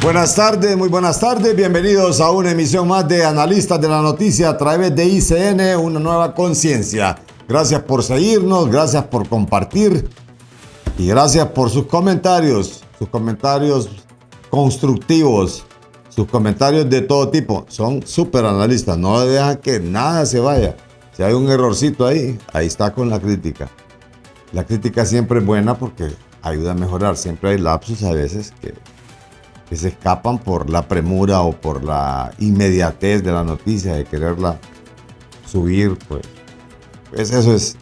Buenas tardes, muy buenas tardes. Bienvenidos a una emisión más de Analistas de la Noticia a través de ICN, una nueva conciencia. Gracias por seguirnos, gracias por compartir y gracias por sus comentarios constructivos, sus comentarios de todo tipo. Son súper analistas, no dejan que nada se vaya. Si hay un errorcito ahí está con la crítica. La crítica siempre es buena porque ayuda a mejorar. Siempre hay lapsus a veces que se escapan por la premura o por la inmediatez de la noticia, de quererla subir, pues eso es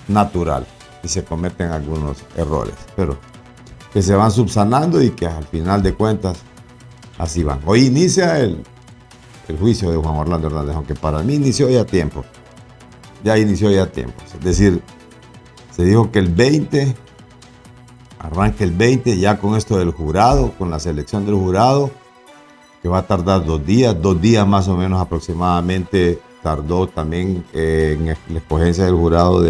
natural y se cometen algunos errores, pero que se van subsanando y que al final de cuentas así van. Hoy inicia el juicio de Juan Orlando Hernández, aunque para mí inició ya a tiempo. Es decir, se dijo que el 20... arranca el 20 ya con esto del jurado, con la selección del jurado, que va a tardar 2 días más o menos aproximadamente. Tardó también en la escogencia del jurado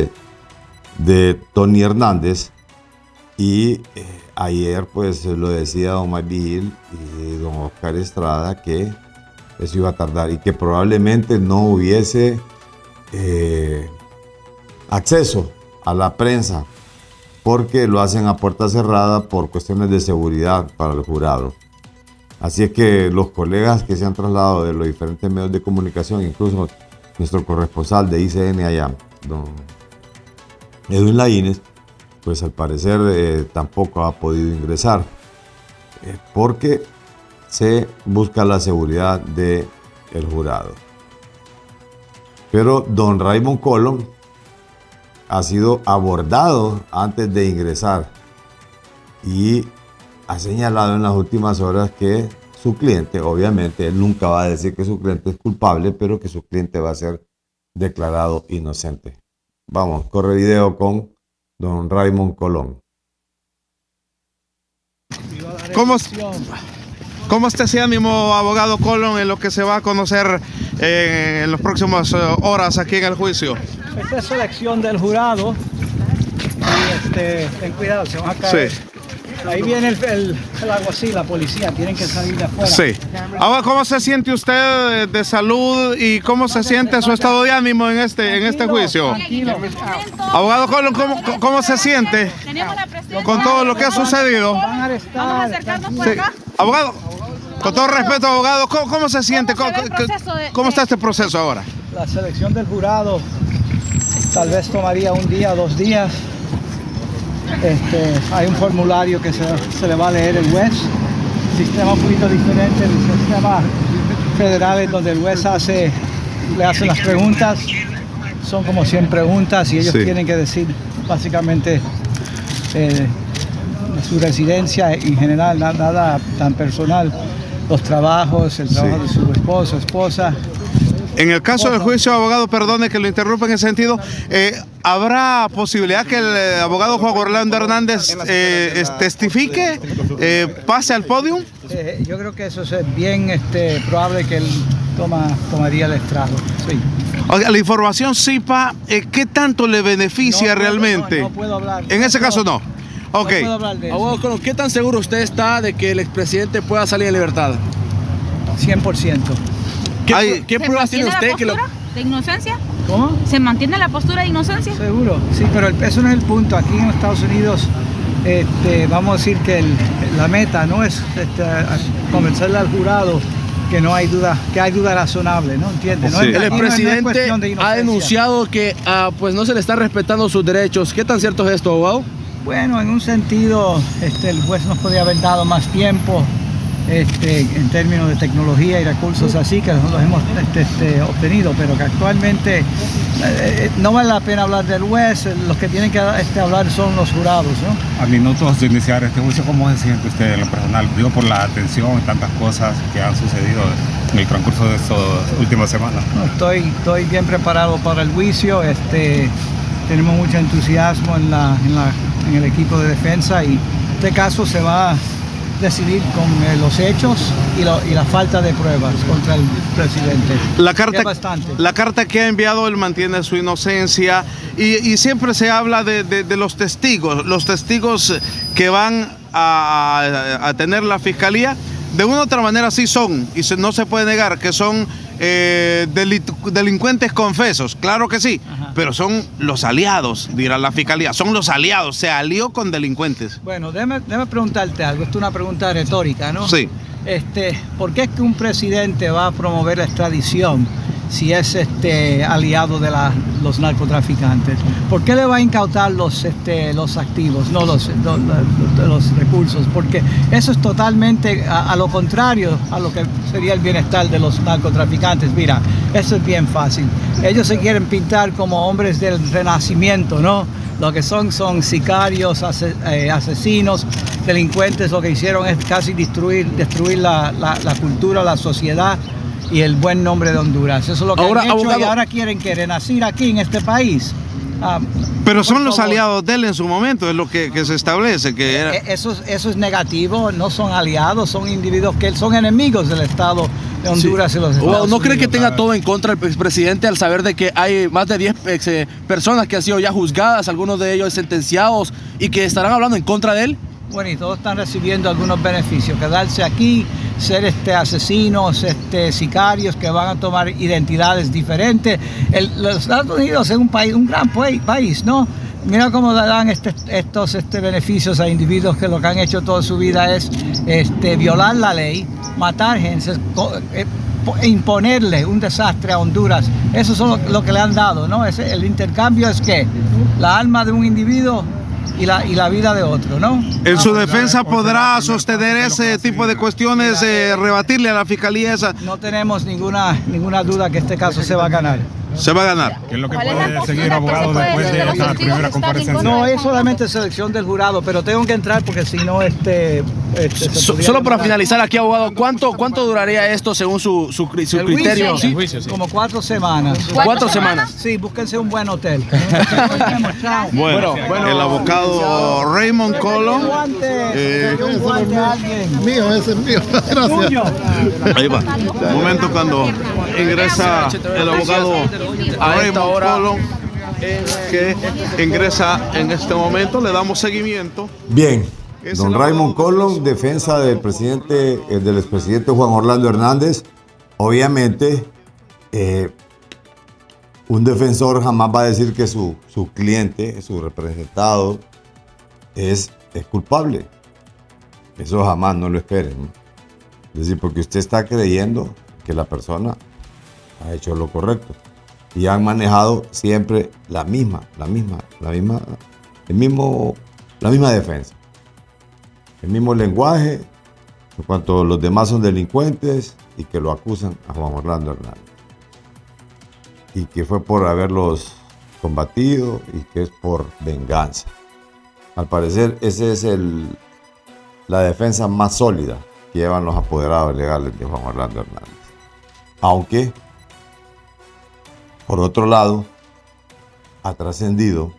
de Tony Hernández. Y ayer pues lo decía don Mike Vigil y don Oscar Estrada que eso iba a tardar y que probablemente no hubiese acceso a la prensa, porque lo hacen a puerta cerrada por cuestiones de seguridad para el jurado. Así es que los colegas que se han trasladado de los diferentes medios de comunicación, incluso nuestro corresponsal de ICN allá, don Edwin Laínez, pues al parecer tampoco ha podido ingresar, porque se busca la seguridad del jurado. Pero don Raymond Colón ha sido abordado antes de ingresar y ha señalado en las últimas horas que su cliente, obviamente él nunca va a decir que su cliente es culpable, pero que su cliente va a ser declarado inocente. Vamos, corre video con don Raymond Colón. ¿Cómo está ese ánimo, abogado Colón, en lo que se va a conocer en las próximas horas aquí en el juicio? Esta es selección del jurado y ten cuidado, se van a caer. Sí. Ahí viene el alguacil, la policía, tienen que salir de afuera. Sí. Ahora, ¿cómo se siente usted de salud y cómo se siente su estado de ánimo en este juicio? Tranquilo. Abogado Colón, ¿cómo se siente con todo lo que ha sucedido? Van a arrestar. Vamos a acercarnos por acá. Abogado, con todo respeto, abogado, ¿cómo se siente? ¿Cómo está este proceso ahora? La selección del jurado tal vez tomaría 1 día, 2 días. Hay un formulario que se le va a leer el juez. Sistema un poquito diferente del sistema federal, en donde el juez le hace las preguntas. Son como 100 preguntas y ellos tienen que decir básicamente su residencia en general, nada tan personal, los trabajos, el trabajo de su esposo, esposa. En el caso del juicio, abogado, perdone que lo interrumpa en ese sentido, ¿habrá posibilidad que el abogado Juan Orlando Hernández testifique, pase al podio? Yo creo que eso es bien probable que él tomaría el estrado. Sí. La información CIPA, ¿qué tanto le beneficia realmente? No puedo hablar. En ese caso no. Ok. No puedo hablar de eso. Abogado, ¿qué tan seguro usted está de que el expresidente pueda salir en libertad? 100%. ¿Qué pruebas tiene usted que lo... ¿De inocencia? ¿Cómo? ¿Se mantiene la postura de inocencia? Seguro, sí, pero eso no es el punto. Aquí en Estados Unidos, vamos a decir que la meta no es convencerle al jurado que no hay duda, que hay duda razonable, ¿no? ¿Entiendes? Sí. El presidente ha denunciado que pues no se le está respetando sus derechos. ¿Qué tan cierto es esto, abogado? Bueno, en un sentido, el juez nos podría haber dado más tiempo. En términos de tecnología y recursos así que nosotros hemos obtenido, pero que actualmente no vale la pena hablar del juez. Los que tienen que hablar son los jurados, ¿no? A minutos de iniciar este juicio, ¿cómo se siente usted en lo personal? Digo, por la atención y tantas cosas que han sucedido en el transcurso de estas últimas semanas. No, estoy bien preparado para el juicio. Tenemos mucho entusiasmo en el equipo de defensa y este caso se va a decidir con los hechos y la falta de pruebas contra el presidente. La carta que ha enviado, él mantiene su inocencia y siempre se habla de los testigos que van a tener la fiscalía. de una u otra manera sí son, y no se puede negar que son delincuentes confesos, claro que sí, pero son los aliados, dirá la fiscalía, son los aliados, se alió con delincuentes. Bueno, déjame preguntarte algo, esto es una pregunta retórica, ¿no? Sí. ¿Por qué es que un presidente va a promover la extradición si es aliado de los narcotraficantes? ¿Por qué le va a incautar los activos, no los recursos? Porque eso es totalmente a lo contrario a lo que sería el bienestar de los narcotraficantes. Mira, eso es bien fácil. Ellos se quieren pintar como hombres del renacimiento, ¿no? Lo que son sicarios, asesinos, delincuentes. Lo que hicieron es casi destruir la cultura, la sociedad y el buen nombre de Honduras. Eso es lo que han hecho, abogado, y ahora quieren que renacir aquí en este país. Pero son los aliados de él en su momento, es lo que se establece. Eso es negativo, no son aliados, son individuos que son enemigos del Estado de Honduras y los Estados Unidos. ¿No cree que tenga todo en contra el expresidente al saber de que hay más de 10 personas que han sido ya juzgadas, algunos de ellos sentenciados, y que estarán hablando en contra de él? Bueno, y todos están recibiendo algunos beneficios, quedarse aquí, ser asesinos, sicarios que van a tomar identidades diferentes. Los Estados Unidos es un gran país, ¿no? Mira cómo dan estos beneficios a individuos que lo que han hecho toda su vida es violar la ley, matar gente, imponerle un desastre a Honduras. Eso es lo que le han dado, ¿no? El intercambio es que la alma de un individuo y la vida de otro, ¿no? En su defensa podrá sostener ese tipo de cuestiones, rebatirle a la fiscalía esa. No tenemos ninguna duda que este caso se va a ganar. Se va a ganar. ¿Qué es lo que puede seguir, abogado, después de esta primera comparecencia? No, es solamente selección del jurado, pero tengo que entrar porque si no, solo para finalizar aquí, abogado, ¿cuánto duraría esto según su criterio? Sí, como 4 semanas. 4 semanas. Sí, búsquense un buen hotel. Bueno, el abogado Raymond Colón. Mío, ese es mío. Gracias. Ahí va. Un momento cuando ingresa el abogado Raymond Colón, que ingresa en este momento, le damos seguimiento. Bien, don Raymond Colón, defensa del expresidente Juan Orlando Hernández. Obviamente, un defensor jamás va a decir que su cliente, su representado, es culpable. Eso jamás, no lo esperen, ¿no? Es decir, porque usted está creyendo que la persona ha hecho lo correcto y han manejado siempre la misma defensa, el mismo lenguaje en cuanto los demás son delincuentes y que lo acusan a Juan Orlando Hernández y que fue por haberlos combatido y que es por venganza. Al parecer esa es la defensa más sólida que llevan los apoderados legales de Juan Orlando Hernández, aunque por otro lado, ha trascendido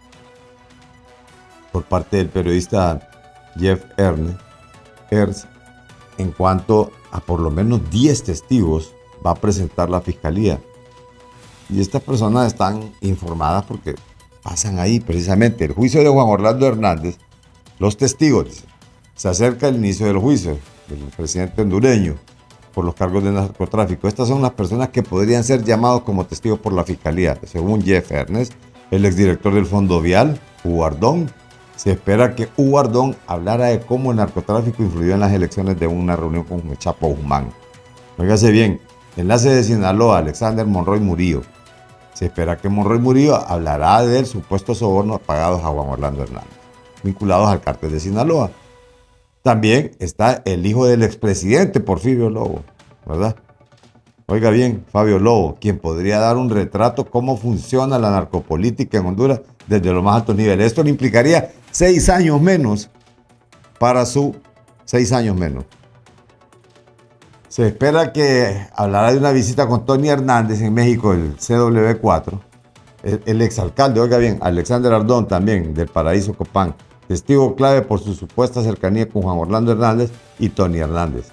por parte del periodista Jeff Ernst en cuanto a por lo menos 10 testigos va a presentar la fiscalía. Y estas personas están informadas porque pasan ahí precisamente. El juicio de Juan Orlando Hernández, los testigos, se acerca el inicio del juicio del presidente hondureño por los cargos de narcotráfico. Estas son las personas que podrían ser llamados como testigos por la fiscalía. Según Jeff Ernst, el exdirector del Fondo Vial, Hugo Ardón, se espera que Hugo Ardón hablara de cómo el narcotráfico influyó en las elecciones de una reunión con el Chapo Guzmán. Fíjese bien, enlace de Sinaloa, Alexander Monroy Murillo. Se espera que Monroy Murillo hablará del supuesto soborno pagados a Juan Orlando Hernández, vinculados al cártel de Sinaloa. También está el hijo del expresidente Porfirio Lobo, ¿verdad? Oiga bien, Fabio Lobo, quien podría dar un retrato cómo funciona la narcopolítica en Honduras desde los más altos niveles. Esto le implicaría 6 años menos para 6 años menos. Se espera que hablará de una visita con Tony Hernández en México, el CW4. El exalcalde, oiga bien, Alexander Ardón también, del Paraíso Copán. Testigo clave por su supuesta cercanía con Juan Orlando Hernández y Tony Hernández.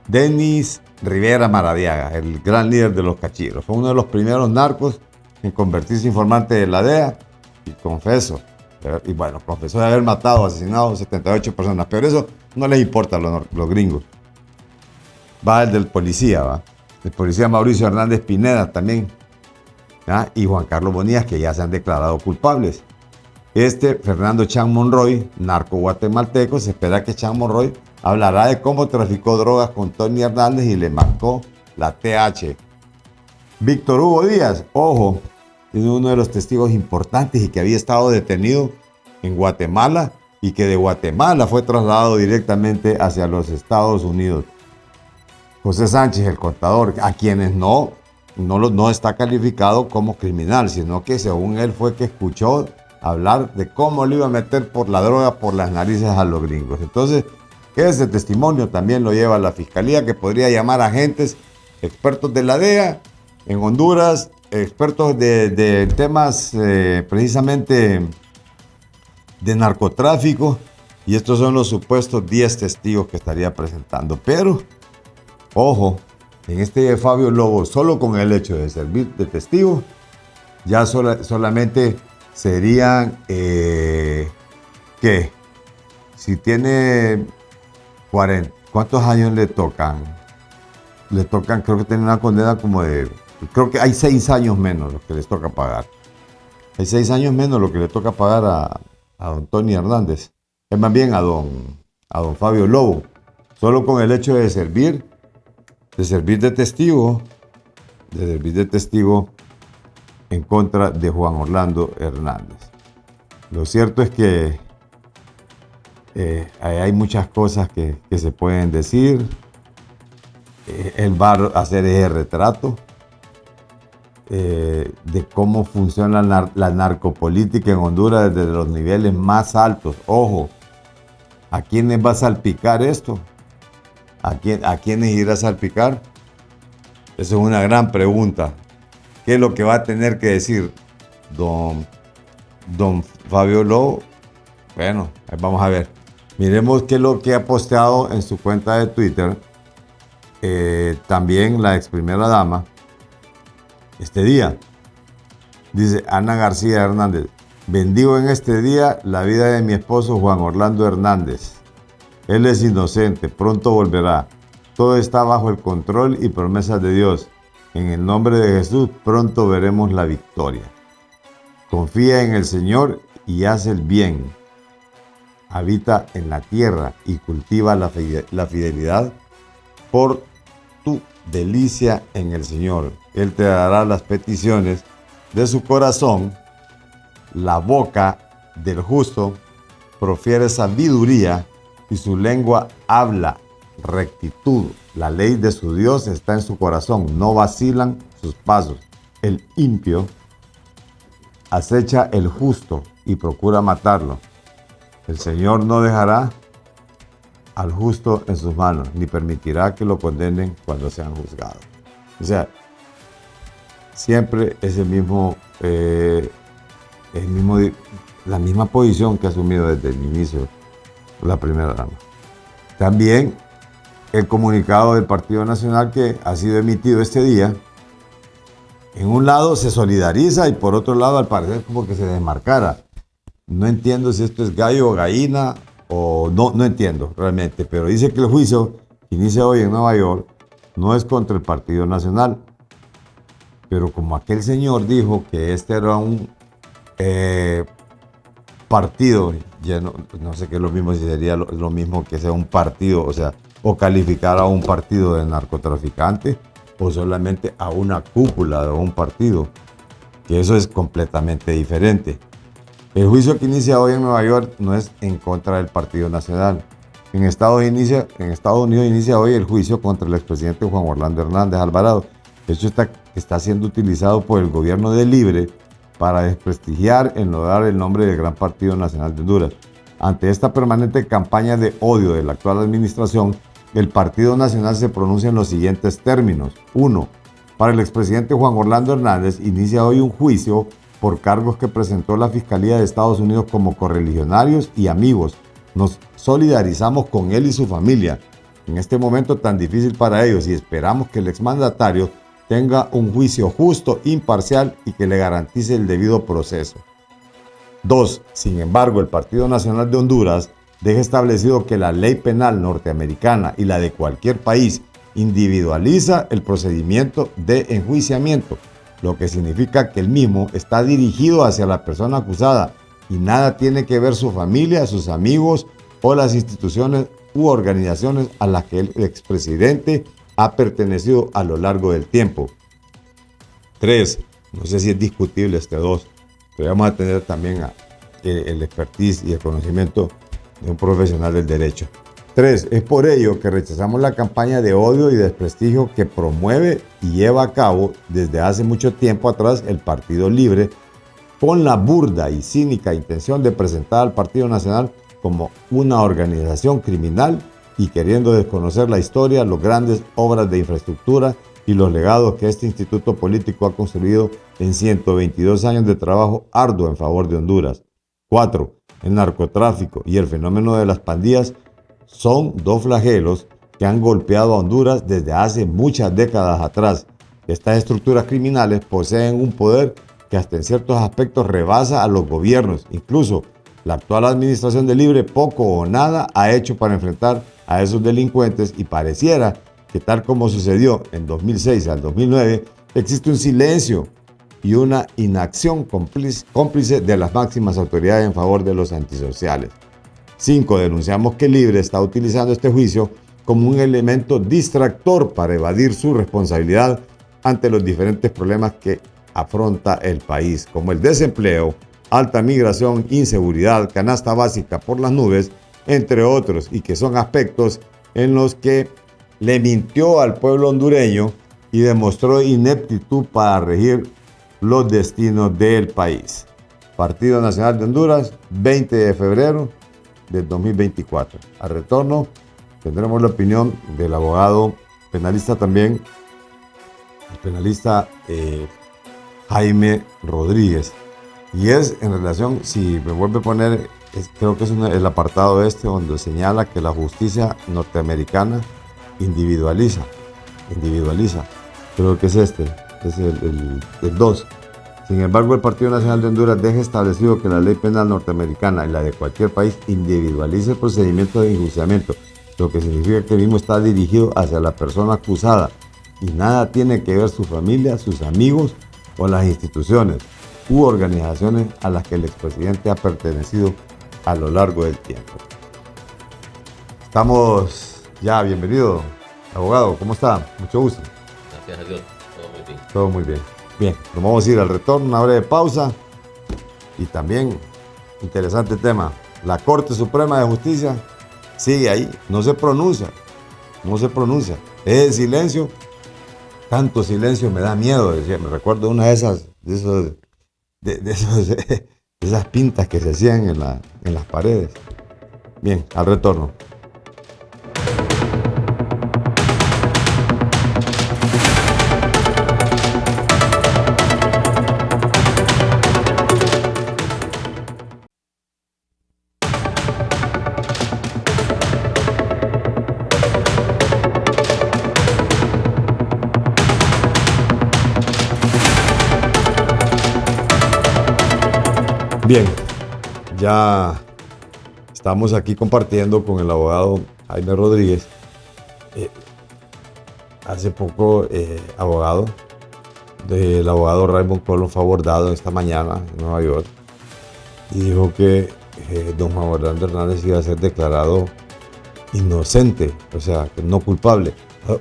Denis Rivera Maradiaga, el gran líder de los Cachiros. Fue uno de los primeros narcos en convertirse informante de la DEA y confesó de haber matado, asesinado 78 personas. Pero eso no les importa los gringos. Va el del policía, va. El policía Mauricio Hernández Pineda también. Y Juan Carlos Bonías, que ya se han declarado culpables. Fernando Chan Monroy, narco guatemalteco, se espera que Chan Monroy hablará de cómo traficó drogas con Tony Hernández y le marcó la TH. Víctor Hugo Díaz, ojo, es uno de los testigos importantes y que había estado detenido en Guatemala y que de Guatemala fue trasladado directamente hacia los Estados Unidos. José Sánchez, el contador, a quienes no está calificado como criminal, sino que según él fue que escuchó hablar de cómo le iba a meter por la droga por las narices a los gringos. Entonces, ese testimonio también lo lleva la fiscalía, que podría llamar a agentes expertos de la DEA en Honduras, expertos de temas precisamente de narcotráfico, y estos son los supuestos 10 testigos que estaría presentando. Pero, ojo, en este Fabio Lobo, solo con el hecho de servir de testigo, ya solamente serían, ¿qué? Si tiene 40, ¿cuántos años le tocan? Le tocan, creo que tiene una condena como de, creo que hay 6 años menos lo que les toca pagar. Hay 6 años menos lo que le toca pagar a don Tony Hernández. Es más bien a don Fabio Lobo. Solo con el hecho de servir de testigo en contra de Juan Orlando Hernández. Lo cierto es que hay muchas cosas que se pueden decir. Él va a hacer ese retrato de cómo funciona la narcopolítica en Honduras desde los niveles más altos. Ojo, ¿a quiénes va a salpicar esto? ¿A quiénes irá a salpicar? Esa es una gran pregunta. ¿Qué es lo que va a tener que decir don Fabio Lobo? Bueno, vamos a ver. Miremos qué es lo que ha posteado en su cuenta de Twitter también la ex primera dama este día. Dice Ana García Hernández: bendigo en este día la vida de mi esposo Juan Orlando Hernández. Él es inocente, pronto volverá. Todo está bajo el control y promesas de Dios. En el nombre de Jesús, pronto veremos la victoria. Confía en el Señor y haz el bien. Habita en la tierra y cultiva la fidelidad por tu delicia en el Señor. Él te dará las peticiones de su corazón. La boca del justo profiere sabiduría y su lengua habla rectitud. La ley de su Dios está en su corazón, no vacilan sus pasos. El impío acecha el justo y procura matarlo. El Señor no dejará al justo en sus manos, ni permitirá que lo condenen cuando sean juzgados. O sea, siempre es la misma posición que ha asumido desde el inicio la primera dama. También el comunicado del Partido Nacional que ha sido emitido este día, en un lado se solidariza y por otro lado al parecer como que se desmarcara. No entiendo si esto es gallo o gallina o no entiendo realmente, pero dice que el juicio que inicia hoy en Nueva York no es contra el Partido Nacional. Pero como aquel señor dijo que este era un partido, ya no sé qué es lo mismo, si sería lo mismo que sea un partido, o sea, o calificar a un partido de narcotraficante o solamente a una cúpula de un partido, que eso es completamente diferente. El juicio que inicia hoy en Nueva York no es en contra del Partido Nacional. En Estados Unidos inicia hoy el juicio contra el expresidente Juan Orlando Hernández Alvarado. De hecho, está siendo utilizado por el gobierno de Libre para desprestigiar, enlodar el nombre del Gran Partido Nacional de Honduras. Ante esta permanente campaña de odio de la actual administración, el Partido Nacional se pronuncia en los siguientes términos. 1. Para el expresidente Juan Orlando Hernández inicia hoy un juicio por cargos que presentó la Fiscalía de Estados Unidos como correligionarios y amigos. Nos solidarizamos con él y su familia en este momento tan difícil para ellos y esperamos que el exmandatario tenga un juicio justo, imparcial y que le garantice el debido proceso. 2. Sin embargo, el Partido Nacional de Honduras deja establecido que la ley penal norteamericana y la de cualquier país individualiza el procedimiento de enjuiciamiento, lo que significa que el mismo está dirigido hacia la persona acusada y nada tiene que ver su familia, sus amigos o las instituciones u organizaciones a las que el expresidente ha pertenecido a lo largo del tiempo. 3. No sé si es discutible este 2, pero vamos a tener también el expertise y el conocimiento de un profesional del derecho. 3. Es por ello que rechazamos la campaña de odio y desprestigio que promueve y lleva a cabo desde hace mucho tiempo atrás el Partido Libre, con la burda y cínica intención de presentar al Partido Nacional como una organización criminal y queriendo desconocer la historia, las grandes obras de infraestructura y los legados que este instituto político ha construido en 122 años de trabajo arduo en favor de Honduras. 4. El narcotráfico y el fenómeno de las pandillas son dos flagelos que han golpeado a Honduras desde hace muchas décadas atrás. Estas estructuras criminales poseen un poder que hasta en ciertos aspectos rebasa a los gobiernos. Incluso la actual administración de Libre poco o nada ha hecho para enfrentar a esos delincuentes y pareciera que tal como sucedió en 2006 al 2009, existe un silencio y una inacción cómplice de las máximas autoridades en favor de los antisociales. 5. Denunciamos que Libre está utilizando este juicio como un elemento distractor para evadir su responsabilidad ante los diferentes problemas que afronta el país, como el desempleo, alta migración, inseguridad, canasta básica por las nubes, entre otros, y que son aspectos en los que le mintió al pueblo hondureño y demostró ineptitud para regir los destinos del país. Partido Nacional de Honduras, 20 de febrero del 2024. Al retorno tendremos la opinión del abogado penalista también, el penalista Jaime Rodríguez. Y es en relación, si me vuelve a poner, creo que es el apartado donde señala que la justicia norteamericana individualiza. Creo que es es el 2. Sin embargo, el Partido Nacional de Honduras deja establecido que la ley penal norteamericana y la de cualquier país individualiza el procedimiento de enjuiciamiento, lo que significa que el mismo está dirigido hacia la persona acusada y nada tiene que ver su familia, sus amigos o las instituciones u organizaciones a las que el expresidente ha pertenecido a lo largo del tiempo. Estamos ya, bienvenido, abogado, ¿cómo está? Mucho gusto. Gracias a Dios, todo muy bien. Todo muy bien. Bien, nos vamos a ir al retorno, una breve pausa y también interesante tema. La Corte Suprema de Justicia sigue ahí, no se pronuncia. Es el silencio, tanto silencio me da miedo, decía. Me recuerdo una de esas pintas que se hacían en las paredes. Bien, al retorno. Bien, ya estamos aquí compartiendo con el abogado Jaime Rodríguez. Hace poco, abogado del abogado Raymond Colón fue abordado esta mañana en Nueva York y dijo que don Juan Orlando Hernández iba a ser declarado inocente, o sea, no culpable.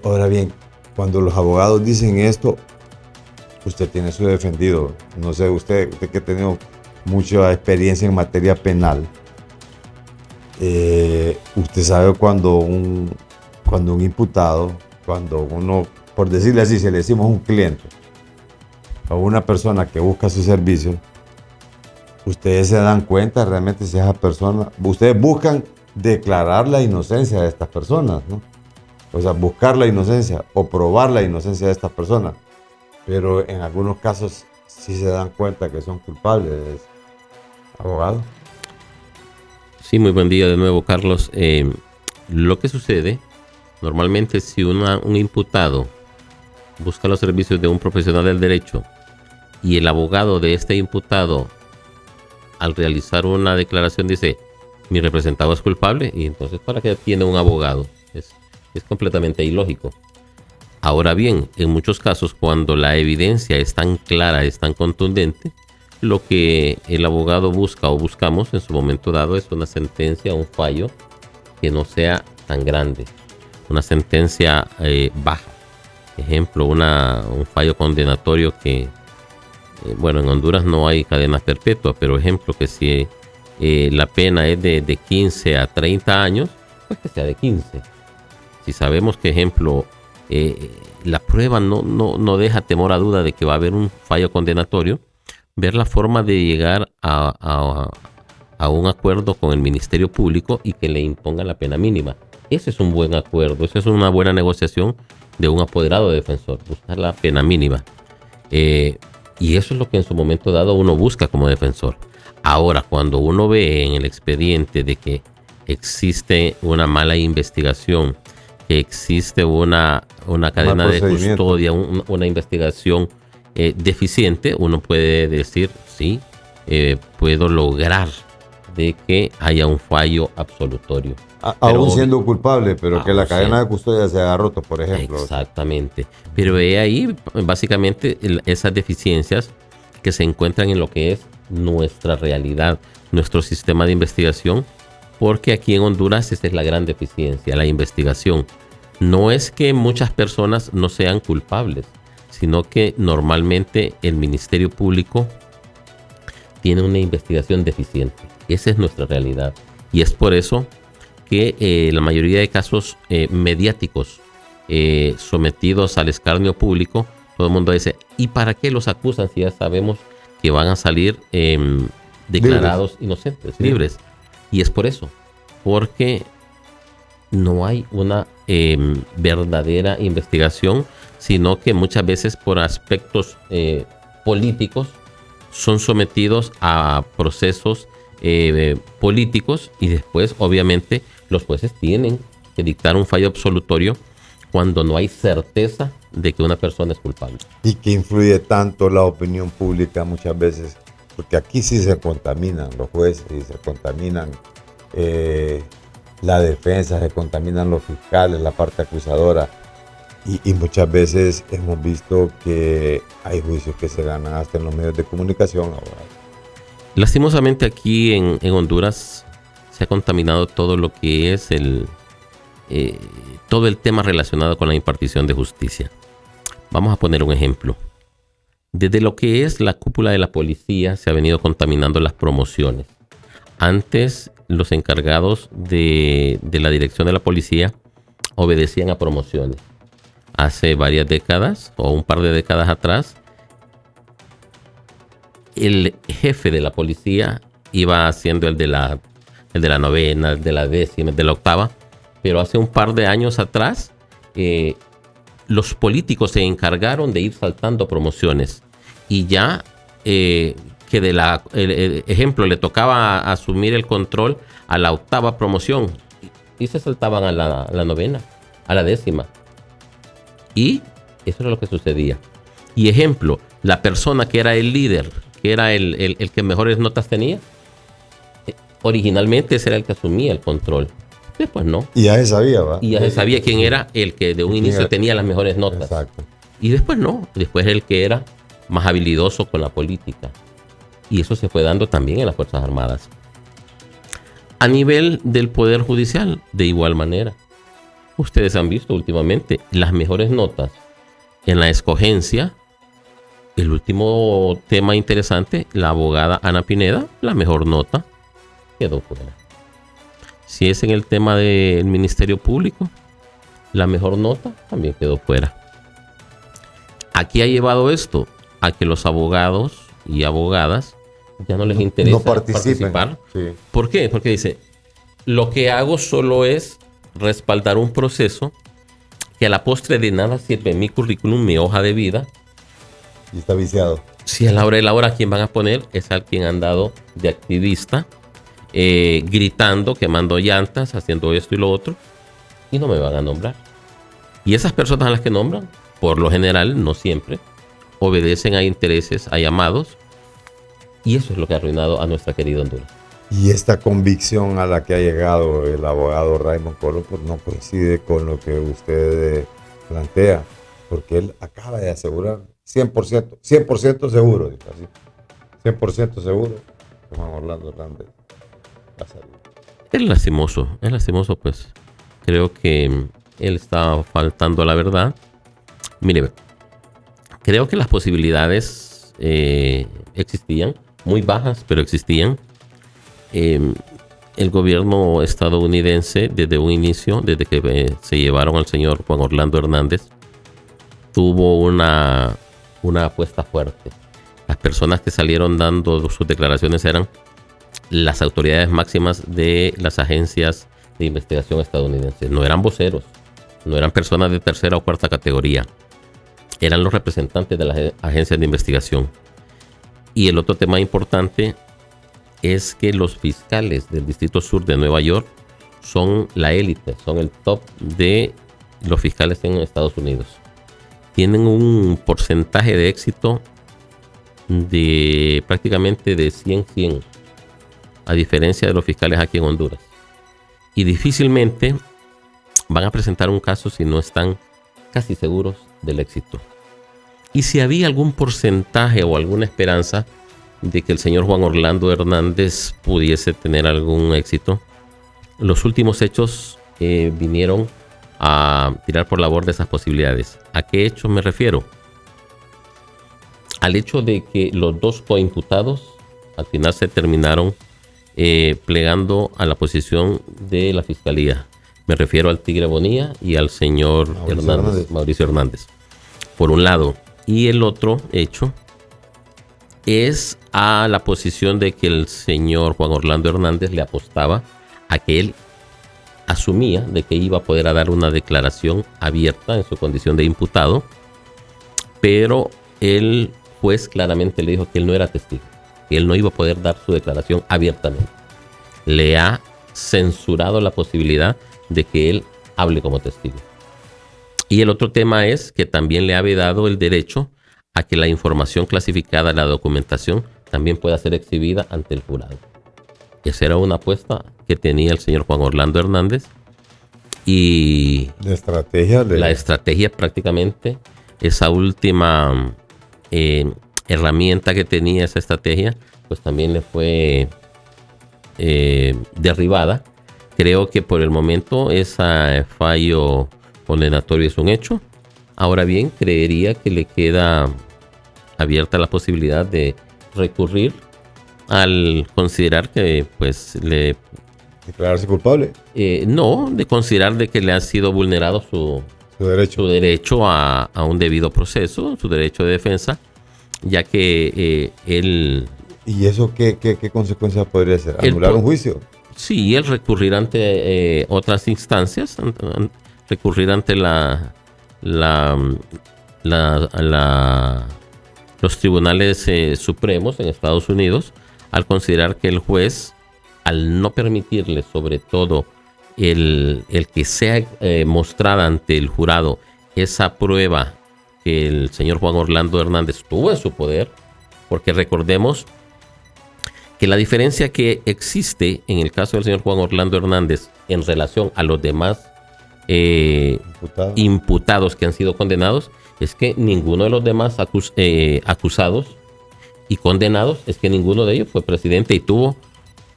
Ahora bien, cuando los abogados dicen esto, usted tiene su defendido. No sé, usted que ha tenido mucha experiencia en materia penal, usted sabe cuando un imputado, cuando uno, por decirle así, si le decimos un cliente o una persona que busca su servicio, ustedes se dan cuenta realmente si esa persona, ustedes buscan declarar la inocencia de estas personas, ¿no? O sea, buscar la inocencia o probar la inocencia de estas personas, pero en algunos casos sí se dan cuenta que son culpables. Abogado. Sí, muy buen día de nuevo, Carlos. Lo que sucede, normalmente si un imputado busca los servicios de un profesional del derecho y el abogado de este imputado, al realizar una declaración, dice, mi representado es culpable, y entonces ¿para qué tiene un abogado? Es completamente ilógico. Ahora bien, en muchos casos, cuando la evidencia es tan clara, es tan contundente, lo que el abogado busca o buscamos en su momento dado es una sentencia, un fallo que no sea tan grande, una sentencia baja. Ejemplo, un fallo condenatorio que, bueno, en Honduras no hay cadena perpetua, pero ejemplo que si la pena es de 15 a 30 años, pues que sea de 15. Si sabemos que, ejemplo, la prueba no deja temor a duda de que va a haber un fallo condenatorio, ver la forma de llegar a un acuerdo con el Ministerio Público y que le imponga la pena mínima. Ese es un buen acuerdo, esa es una buena negociación de un apoderado de defensor, buscar la pena mínima. Y eso es lo que en su momento dado uno busca como defensor. Ahora, cuando uno ve en el expediente de que existe una mala investigación, que existe una cadena de custodia, una investigación deficiente, uno puede decir, sí, puedo lograr de que haya un fallo absolutorio. Aún siendo culpable, pero que la cadena de custodia se haya roto, por ejemplo. Exactamente. Pero ahí, básicamente, esas deficiencias que se encuentran en lo que es nuestra realidad, nuestro sistema de investigación, porque aquí en Honduras esa es la gran deficiencia, la investigación. No es que muchas personas no sean culpables, sino que normalmente el Ministerio Público tiene una investigación deficiente. Esa es nuestra realidad. Y es por eso que la mayoría de casos mediáticos sometidos al escarnio público, todo el mundo dice, ¿y para qué los acusan si ya sabemos que van a salir declarados inocentes, libres? Y es por eso, porque no hay una verdadera investigación, sino que muchas veces por aspectos políticos son sometidos a procesos políticos y después obviamente los jueces tienen que dictar un fallo absolutorio cuando no hay certeza de que una persona es culpable. Y que influye tanto la opinión pública muchas veces, porque aquí sí se contaminan los jueces y se contaminan la defensa, se contaminan los fiscales, la parte acusadora. Y muchas veces hemos visto que hay juicios que se ganan hasta en los medios de comunicación ahora. Lastimosamente aquí en Honduras se ha contaminado todo lo que es todo el tema relacionado con la impartición de justicia. Vamos a poner un ejemplo. Desde lo que es la cúpula de la policía se ha venido contaminando las promociones. Antes los encargados de la dirección de la policía obedecían a promociones. Hace varias décadas o un par de décadas atrás, el jefe de la policía iba haciendo el de la novena, el de la décima, el de la octava, pero hace un par de años atrás los políticos se encargaron de ir saltando promociones y ya que ejemplo le tocaba asumir el control a la octava promoción y se saltaban a la novena, a la décima. Y eso era lo que sucedía. Y ejemplo, la persona que era el líder, que era el que mejores notas tenía, originalmente ese era el que asumía el control. Después no. Y ya se sabía, ¿va? Y ya se sabía quién era el que de un inicio tenía las mejores notas. Exacto. Y después no. Después el que era más habilidoso con la política. Y eso se fue dando también en las Fuerzas Armadas. A nivel del Poder Judicial, de igual manera. Ustedes han visto últimamente las mejores notas en la escogencia. El último tema interesante, la abogada Ana Pineda, la mejor nota quedó fuera. Si es en el tema del Ministerio Público, la mejor nota también quedó fuera. Aquí ha llevado esto a que los abogados y abogadas ya no les interesa participar. Sí. ¿Por qué? Porque dice, lo que hago solo es respaldar un proceso que a la postre de nada sirve mi currículum, mi hoja de vida. Y está viciado. Si a la hora de la hora a quien van a poner es al quien han dado de activista, gritando, quemando llantas, haciendo esto y lo otro, y no me van a nombrar. Y esas personas a las que nombran, por lo general, no siempre, obedecen a intereses, a llamados, y eso es lo que ha arruinado a nuestra querida Honduras. Y esta convicción a la que ha llegado el abogado Raymond Coro pues no coincide con lo que usted plantea, porque él acaba de asegurar 100% seguro, dice así, 100% seguro que Juan Orlando Hernández va a salir. Es lastimoso, pues. Creo que él está faltando a la verdad. Mire, creo que las posibilidades existían, muy bajas, pero existían. El gobierno estadounidense, desde un inicio, desde que se llevaron al señor Juan Orlando Hernández, tuvo una apuesta fuerte. Las personas que salieron dando sus declaraciones eran las autoridades máximas de las agencias de investigación estadounidenses. No eran voceros, no eran personas de tercera o cuarta categoría, eran los representantes de las agencias de investigación. Y el otro tema importante es que los fiscales del Distrito Sur de Nueva York son la élite, son el top de los fiscales en Estados Unidos. Tienen un porcentaje de éxito de prácticamente de 100-100, a diferencia de los fiscales aquí en Honduras. Y difícilmente van a presentar un caso si no están casi seguros del éxito. Y si había algún porcentaje o alguna esperanza de que el señor Juan Orlando Hernández pudiese tener algún éxito, los últimos hechos vinieron a tirar por la borda esas posibilidades. ¿A qué hechos me refiero? Al hecho de que los dos coimputados al final se terminaron plegando a la posición de la fiscalía. Me refiero al Tigre Bonilla y al señor Mauricio Hernández, por un lado. Y el otro hecho es a la posición de que el señor Juan Orlando Hernández le apostaba a que él asumía de que iba a poder dar una declaración abierta en su condición de imputado, pero el juez claramente le dijo que él no era testigo, que él no iba a poder dar su declaración abiertamente. Le ha censurado la posibilidad de que él hable como testigo. Y el otro tema es que también le ha vedado el derecho a que la información clasificada, la documentación, también pueda ser exhibida ante el jurado. Esa era una apuesta que tenía el señor Juan Orlando Hernández. Y la estrategia prácticamente, esa última herramienta que tenía esa estrategia, pues también le fue derribada. Creo que por el momento ese fallo condenatorio es un hecho. Ahora bien, creería que le queda abierta la posibilidad de recurrir al considerar que pues le... ¿Declararse culpable? No, de considerar de que le ha sido vulnerado su derecho a un debido proceso, su derecho de defensa, ya que él... ¿Y eso qué consecuencias podría ser? ¿Anular un juicio? Sí, él recurrir ante otras instancias, recurrir ante los tribunales supremos en Estados Unidos, al considerar que el juez, al no permitirle sobre todo el que sea mostrada ante el jurado esa prueba que el señor Juan Orlando Hernández tuvo en su poder, porque recordemos que la diferencia que existe en el caso del señor Juan Orlando Hernández en relación a los demás imputados que han sido condenados es que ninguno de los demás acusados y condenados, es que ninguno de ellos fue presidente y tuvo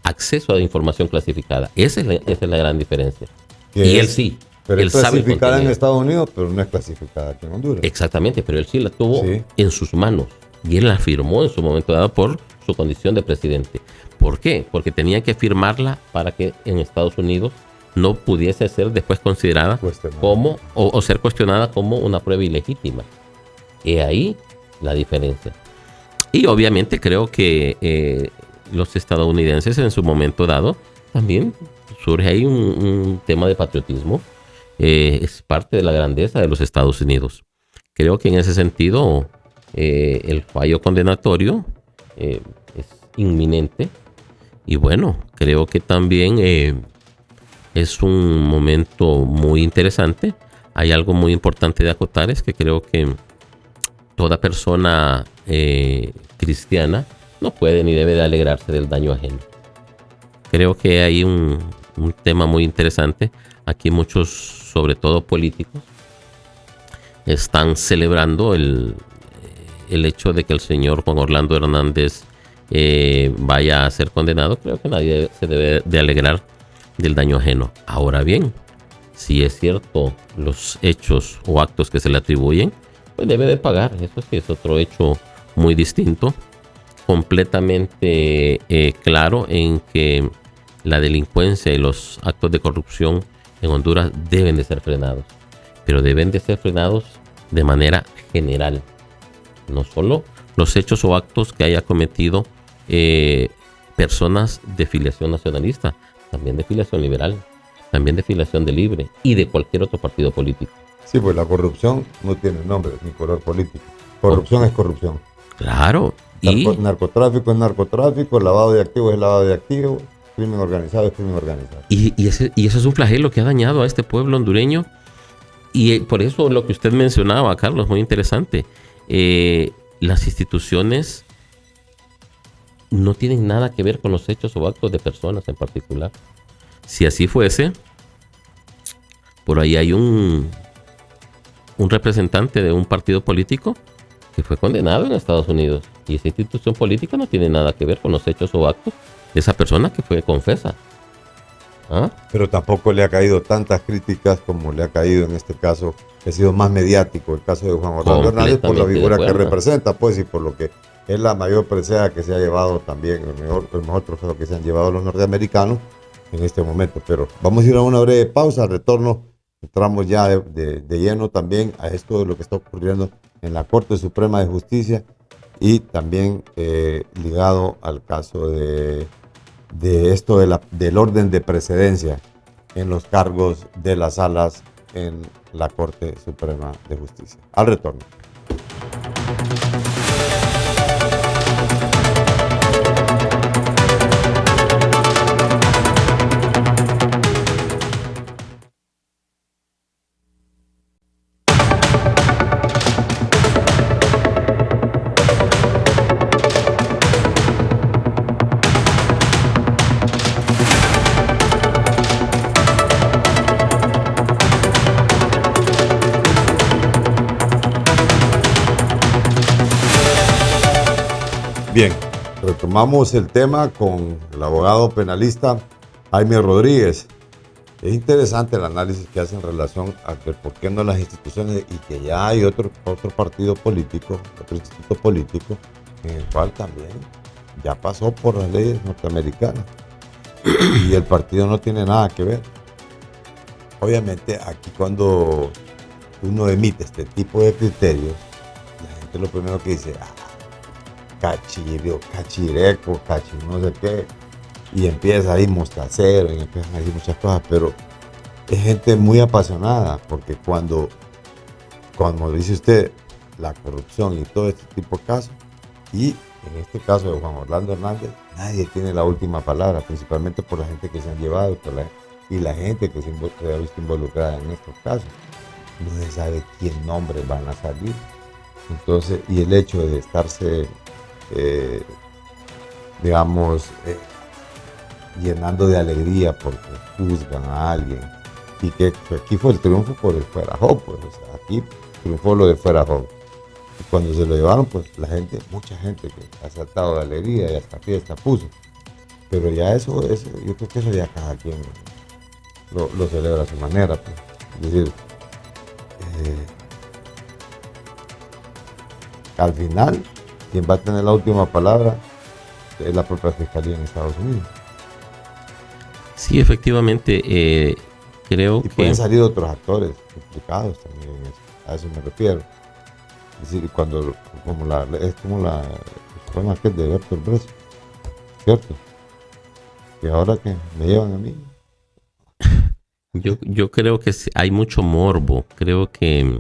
acceso a información clasificada. Esa es la gran diferencia. Y él sí. Pero él es clasificada en Estados Unidos, pero no es clasificada aquí en Honduras. Exactamente, pero él sí la tuvo en sus manos. Y él la firmó en su momento dado por su condición de presidente. ¿Por qué? Porque tenía que firmarla para que en Estados Unidos no pudiese ser después considerada como o ser cuestionada como una prueba ilegítima. Y ahí la diferencia. Y obviamente creo que los estadounidenses en su momento dado también surge ahí un tema de patriotismo. Es parte de la grandeza de los Estados Unidos. Creo que en ese sentido el fallo condenatorio es inminente. Y bueno, creo que también es un momento muy interesante. Hay algo muy importante de acotar, es que creo que toda persona cristiana no puede ni debe de alegrarse del daño ajeno. creo que hay un tema muy interesante. Aquí muchos, sobre todo políticos, están celebrando el hecho de que el señor Juan Orlando Hernández vaya a ser condenado. Creo que nadie se debe de alegrar del daño ajeno. Ahora bien, si es cierto los hechos o actos que se le atribuyen, pues debe de pagar. Eso sí es otro hecho muy distinto, completamente claro en que la delincuencia y los actos de corrupción en Honduras deben de ser frenados, pero deben de ser frenados de manera general, no solo los hechos o actos que haya cometido personas de filiación nacionalista, también de filiación liberal, también de filiación de Libre y de cualquier otro partido político. Sí, pues la corrupción no tiene nombre ni color político. Corrupción es corrupción. Claro. Y Narcotráfico es narcotráfico, lavado de activos es lavado de activos, crimen organizado es crimen organizado. Y eso es un flagelo que ha dañado a este pueblo hondureño. Y por eso lo que usted mencionaba, Carlos, muy interesante. Las instituciones no tienen nada que ver con los hechos o actos de personas en particular. Si así fuese, por ahí hay un representante de un partido político que fue condenado en Estados Unidos. Y esa institución política no tiene nada que ver con los hechos o actos de esa persona que fue confesa. ¿Ah? Pero tampoco le ha caído tantas críticas como le ha caído en este caso, que ha sido más mediático, el caso de Juan Orlando Hernández, por la figura que representa, pues, y por lo que es la mayor presea que se ha llevado también, el mejor trofeo que se han llevado los norteamericanos en este momento. Pero vamos a ir a una breve pausa, al retorno entramos ya de lleno también a esto de lo que está ocurriendo en la Corte Suprema de Justicia y también ligado al caso de esto del orden de precedencia en los cargos de las salas en la Corte Suprema de Justicia. Al retorno. Bien, retomamos el tema con el abogado penalista Jaime Rodríguez. Es interesante el análisis que hace en relación a que por qué no las instituciones y que ya hay otro partido político, otro instituto político, en el cual también ya pasó por las leyes norteamericanas y el partido no tiene nada que ver. Obviamente aquí cuando uno emite este tipo de criterios, la gente lo primero que dice, cachireco, no sé qué, y empieza ahí mostacero y empiezan a decir muchas cosas, pero es gente muy apasionada, porque cuando dice usted la corrupción y todo este tipo de casos, y en este caso de Juan Orlando Hernández, nadie tiene la última palabra, principalmente por la gente que se han llevado y la gente que se ha visto involucrada en estos casos. No se sabe qué nombres van a salir. Entonces, y el hecho de estarse llenando de alegría porque juzgan a alguien, y que aquí fue el triunfo por el Fuerajó, pues, o sea, aquí triunfó lo de Fuerajó. Y cuando se lo llevaron, pues mucha gente que ha saltado de alegría y hasta fiesta puso. Pero ya eso, yo creo que eso ya cada quien lo celebra a su manera, pues. Es decir, al final, quien va a tener la última palabra es la propia Fiscalía en Estados Unidos. Sí, efectivamente, creo que... pueden salir otros actores implicados también en eso, a eso me refiero. Es decir, es como el problema aquel de Bertolt Brecht, ¿cierto? Y ahora que me llevan a mí. Yo creo que hay mucho morbo. Creo que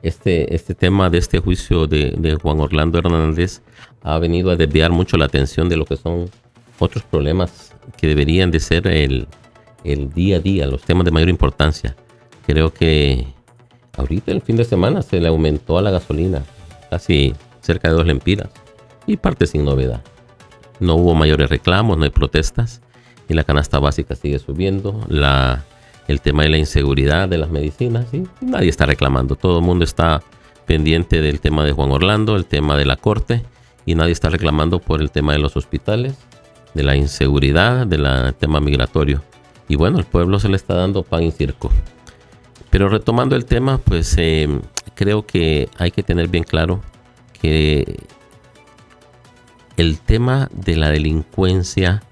este tema de este juicio de Juan Orlando Hernández ha venido a desviar mucho la atención de lo que son otros problemas que deberían de ser el día a día, los temas de mayor importancia. Creo que ahorita el fin de semana se le aumentó a la gasolina casi cerca de 2 lempiras y parte sin novedad. No hubo mayores reclamos, no hay protestas. y la canasta básica sigue subiendo, el tema de la inseguridad de las medicinas, ¿sí? Nadie está reclamando, todo el mundo está pendiente del tema de Juan Orlando, el tema de la corte, y nadie está reclamando por el tema de los hospitales, de la inseguridad, del tema migratorio. Y bueno, el pueblo se le está dando pan y circo. Pero retomando el tema, pues creo que hay que tener bien claro que el tema de la delincuencia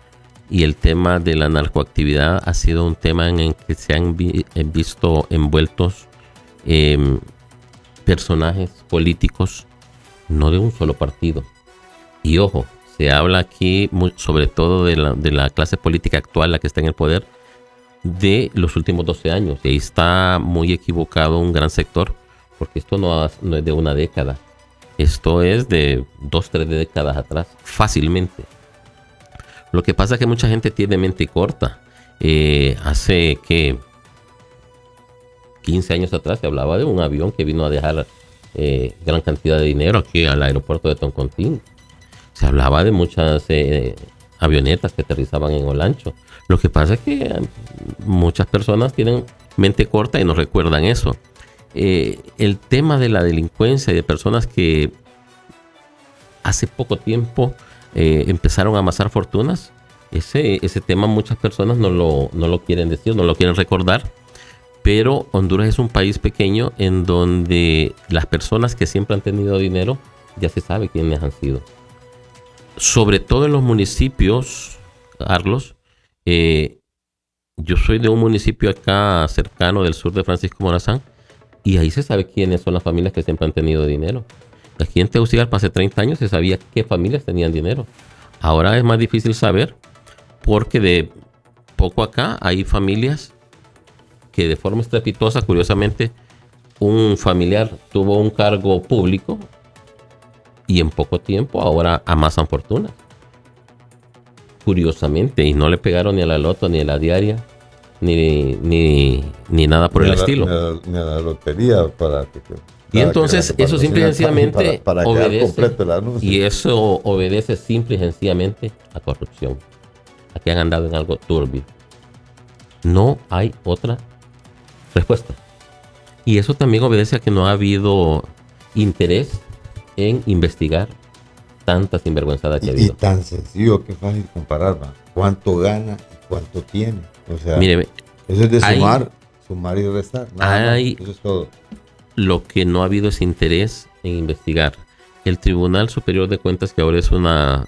y el tema de la narcoactividad ha sido un tema en el que se han visto envueltos personajes políticos, no de un solo partido. Y ojo, se habla aquí sobre todo de la clase política actual, la que está en el poder, de los últimos 12 años. Y ahí está muy equivocado un gran sector, porque esto no es de una década. Esto es de 2-3 décadas atrás, fácilmente. Lo que pasa es que mucha gente tiene mente corta. Hace que 15 años atrás se hablaba de un avión que vino a dejar gran cantidad de dinero aquí al aeropuerto de Toncontín. Se hablaba de muchas avionetas que aterrizaban en Olancho. Lo que pasa es que muchas personas tienen mente corta y no recuerdan eso. El tema de la delincuencia y de personas que hace poco tiempo empezaron a amasar fortunas, ese tema muchas personas no lo quieren decir, no lo quieren recordar, pero Honduras es un país pequeño en donde las personas que siempre han tenido dinero ya se sabe quiénes han sido. Sobre todo en los municipios, Carlos, yo soy de un municipio acá cercano del sur de Francisco Morazán, y ahí se sabe quiénes son las familias que siempre han tenido dinero. Aquí en Tegucigalpa hace 30 años se sabía qué familias tenían dinero. Ahora es más difícil saber porque de poco acá hay familias que de forma estrepitosa, curiosamente, un familiar tuvo un cargo público y en poco tiempo ahora amasan fortunas. Curiosamente, y no le pegaron ni a la loto, ni a la diaria, ni nada por el estilo. Ni a la lotería para que... Y entonces eso simple y sencillamente para obedece, el anuncio. y eso obedece simple y sencillamente a corrupción, a que han andado en algo turbio. No hay otra respuesta. Y eso también obedece a que no ha habido interés en investigar tanta sinvergüenzada que ha habido. Y tan sencillo que fácil comparar, ¿va? ¿Cuánto gana y cuánto tiene? O sea, mire, eso es de sumar y restar. Eso es todo. Lo que no ha habido es interés en investigar. El Tribunal Superior de Cuentas, que ahora es una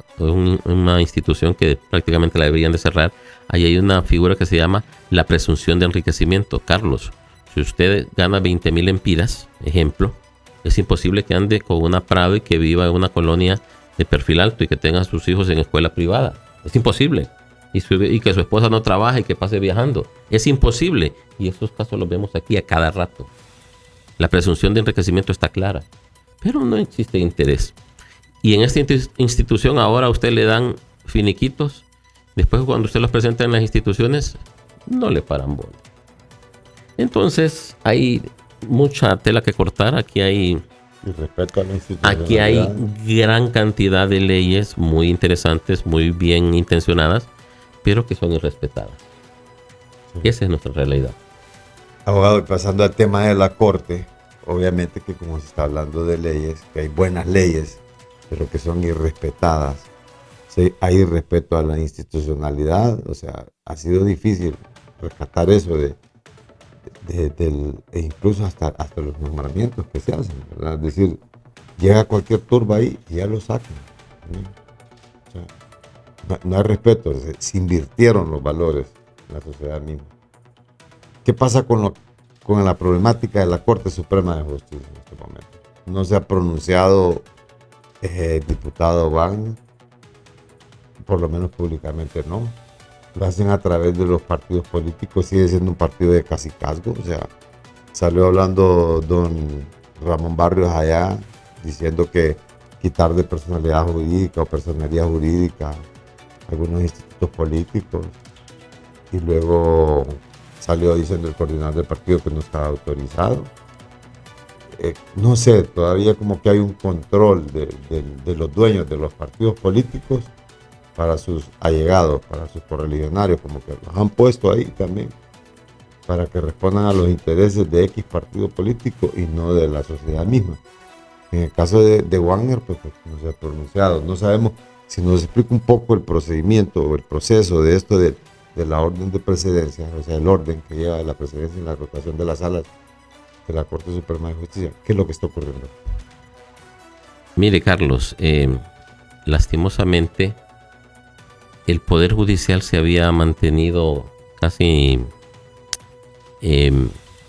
institución que prácticamente la deberían de cerrar, ahí hay una figura que se llama la presunción de enriquecimiento. Carlos, si usted gana 20,000 lempiras, ejemplo, es imposible que ande con una Prado y que viva en una colonia de perfil alto y que tenga a sus hijos en escuela privada. Es imposible. Y que su esposa no trabaje y que pase viajando. Es imposible. Y esos casos los vemos aquí a cada rato. La presunción de enriquecimiento está clara, pero no existe interés. Y en esta institución ahora a usted le dan finiquitos. Después cuando usted los presenta en las instituciones, no le paran bola. Entonces hay mucha tela que cortar. Aquí hay gran cantidad de leyes muy interesantes, muy bien intencionadas, pero que son irrespetadas. Sí. Esa es nuestra realidad. Abogado, pasando al tema de la corte, obviamente que como se está hablando de leyes, que hay buenas leyes, pero que son irrespetadas. Sí, hay irrespeto a la institucionalidad, o sea, ha sido difícil rescatar eso e incluso hasta los nombramientos que se hacen, ¿verdad? Es decir, llega cualquier turba ahí y ya lo sacan. O sea, no hay respeto, se invirtieron los valores en la sociedad misma. ¿Qué pasa con la problemática de la Corte Suprema de Justicia en este momento? No se ha pronunciado el diputado Wagner, por lo menos públicamente no. Lo hacen a través de los partidos políticos, sigue siendo un partido de cacicazgo. O sea, salió hablando don Ramón Barrios allá, diciendo que quitar de personalidad jurídica o personalidad jurídica algunos institutos políticos, y luego salió diciendo el coordinador del partido que no estaba autorizado. No sé, todavía como que hay un control de los dueños de los partidos políticos para sus allegados, para sus correligionarios, como que los han puesto ahí también, para que respondan a los intereses de X partido político y no de la sociedad misma. En el caso de Wagner, pues no se ha pronunciado. No sabemos si nos explica un poco el procedimiento o el proceso de esto de la orden de precedencia, o sea, el orden que lleva la presidencia en la rotación de las salas de la Corte Suprema de Justicia. ¿Qué es lo que está ocurriendo? Mire, Carlos, lastimosamente el Poder Judicial se había mantenido casi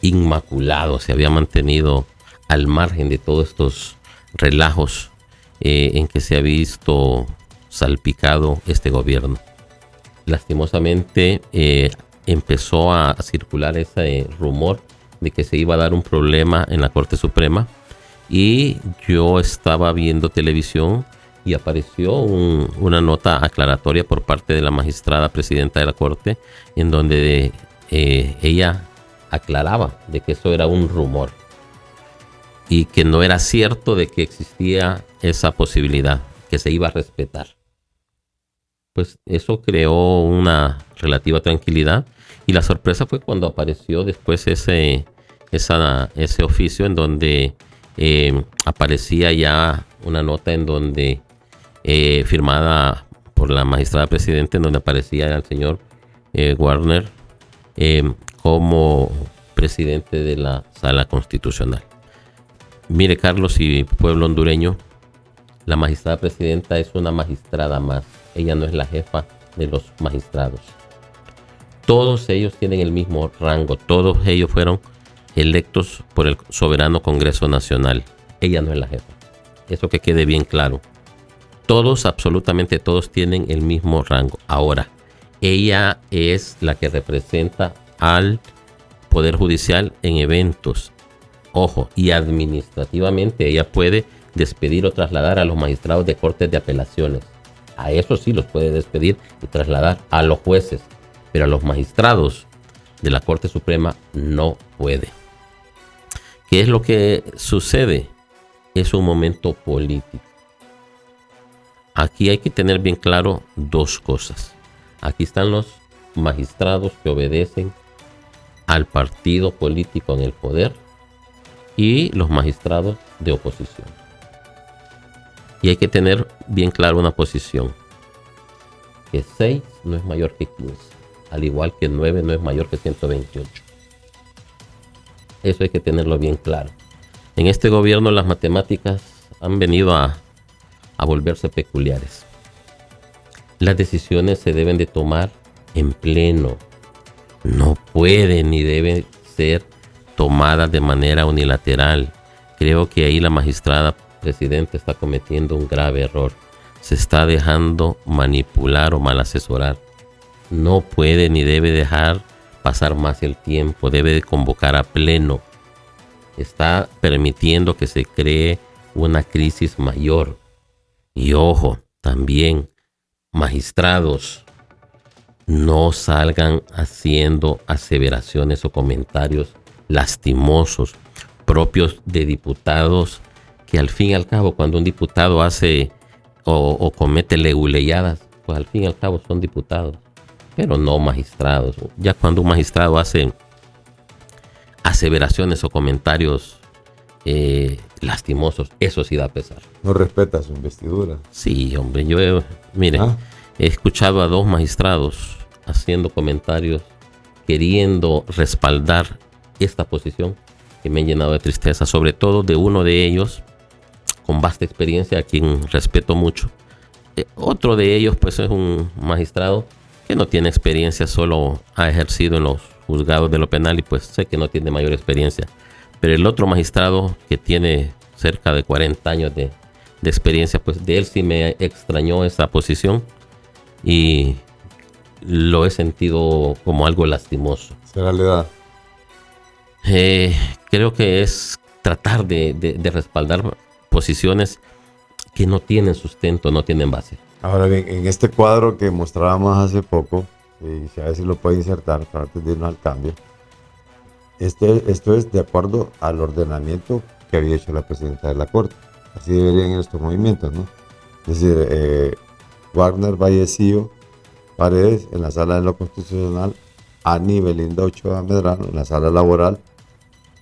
inmaculado, se había mantenido al margen de todos estos relajos en que se ha visto salpicado este gobierno. Lastimosamente empezó a circular ese rumor de que se iba a dar un problema en la Corte Suprema, y yo estaba viendo televisión y apareció una nota aclaratoria por parte de la magistrada presidenta de la Corte, en donde ella aclaraba de que eso era un rumor y que no era cierto de que existía esa posibilidad, que se iba a respetar. Pues eso creó una relativa tranquilidad, y la sorpresa fue cuando apareció después ese oficio en donde aparecía ya una nota en donde firmada por la magistrada presidenta, en donde aparecía el señor Wagner como presidente de la Sala Constitucional. Mire, Carlos y pueblo hondureño, la magistrada presidenta es una magistrada más. Ella no es la jefa de los magistrados. Todos ellos tienen el mismo rango. Todos ellos fueron electos por el soberano Congreso Nacional. Ella no es la jefa. Eso que quede bien claro. Todos, absolutamente todos, tienen el mismo rango. Ahora, ella es la que representa al Poder Judicial en eventos. Ojo, y administrativamente ella puede despedir o trasladar a los magistrados de cortes de apelaciones. A eso sí los puede despedir y trasladar a los jueces, pero a los magistrados de la Corte Suprema no puede. ¿Qué es lo que sucede? Es un momento político. Aquí hay que tener bien claro dos cosas. Aquí están los magistrados que obedecen al partido político en el poder y los magistrados de oposición. Y hay que tener bien claro una posición. Que 6 no es mayor que 15. Al igual que 9 no es mayor que 128. Eso hay que tenerlo bien claro. En este gobierno las matemáticas han venido a volverse peculiares. Las decisiones se deben de tomar en pleno. No pueden ni deben ser tomadas de manera unilateral. Creo que ahí la magistrada presidenta está cometiendo un grave error. Se está dejando manipular o mal asesorar. No puede ni debe dejar pasar más el tiempo. Debe de convocar a pleno. Está permitiendo que se cree una crisis mayor. Y ojo, también magistrados, no salgan haciendo aseveraciones o comentarios lastimosos propios de diputados, que al fin y al cabo cuando un diputado hace o comete leguleyadas, pues al fin y al cabo son diputados, pero no magistrados. Ya cuando un magistrado hace aseveraciones o comentarios lastimosos, eso sí da pesar. No respeta su investidura. Sí, hombre, yo he escuchado a 2 magistrados haciendo comentarios queriendo respaldar esta posición, que me han llenado de tristeza, sobre todo de uno de ellos con vasta experiencia, a quien respeto mucho. Otro de ellos pues es un magistrado que no tiene experiencia, solo ha ejercido en los juzgados de lo penal y pues sé que no tiene mayor experiencia. Pero el otro magistrado, que tiene cerca de 40 años de experiencia, pues de él sí me extrañó esa posición y lo he sentido como algo lastimoso. ¿Será la edad? Creo que es tratar de respaldar posiciones que no tienen sustento, no tienen base. Ahora bien, en este cuadro que mostrábamos hace poco, y a ver si lo puede insertar para antes de irnos al cambio, esto es de acuerdo al ordenamiento que había hecho la presidenta de la Corte. Así deberían ir estos movimientos, ¿no? Es decir, Wagner Vallecillo Paredes en la Sala de lo Constitucional, Ani Belinda Ochoa Medrano en la Sala Laboral,